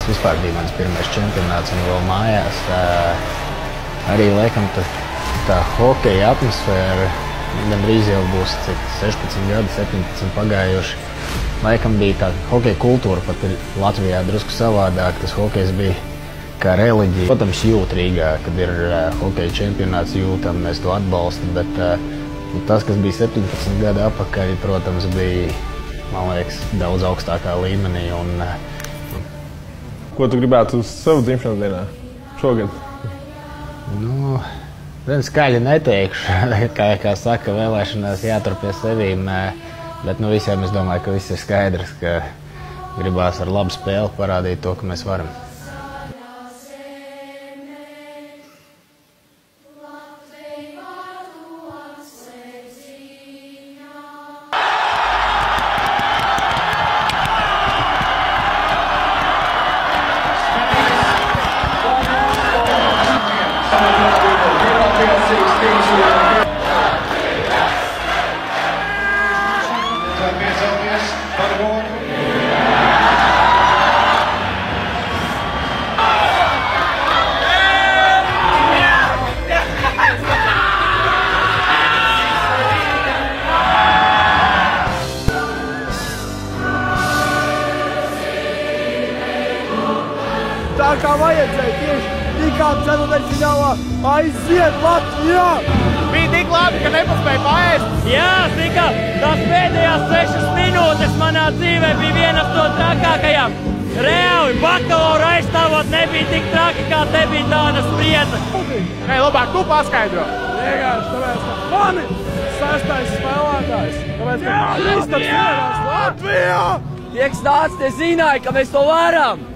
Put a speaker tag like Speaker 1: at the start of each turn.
Speaker 1: Vispār bija mans pirmais čempionāts un vēl mājās. Arī laikam tā hokeja atmosfēra gandrīz jau būs 16 gadi, 17 pagājuši. Laikam bija tā hokeja kultūra pat Latvijā drusku savādāk. Tas hokejs bija kā reliģija. Protams, jūt Rīgā, kad ir hokeja čempionāts, jūtam, mēs to atbalstam, bet tas, kas bija 17 gadi atpakaļ, protams, bija, man liekas, daudz augstākā līmenī.
Speaker 2: Ko tu gribētu uz savu dzimšanas dienā šogad?
Speaker 1: Nu, skaļi neteikšu, kā saka, vēlēšanās jātur pie sevīm, bet visiem es domāju, ka viss ir skaidrs, ka gribās ar labu spēli parādīt to, ka mēs varam.
Speaker 3: Tā kā vajadzēja tieši tikām ceturdaļfinālā aiziet Latvijā!
Speaker 4: Bija tik labi, ka nepaspēja paēst.
Speaker 5: Jā, Zika, tās pēdējās 6 minūtes manā dzīvē bija vienas no trakākajām. Reāli, bakalaura aizstāvot nebija tik traki, kā te bija tāda spriedze.
Speaker 4: Nē, labāk tu paskaidro.
Speaker 3: Vienkārši tāpēc, ka mani sastais spēlētājs. Tāpēc, ka Kristaps ieradās Latvijā!
Speaker 5: Tie, kas nāca, tie zināja, ka mēs to varam.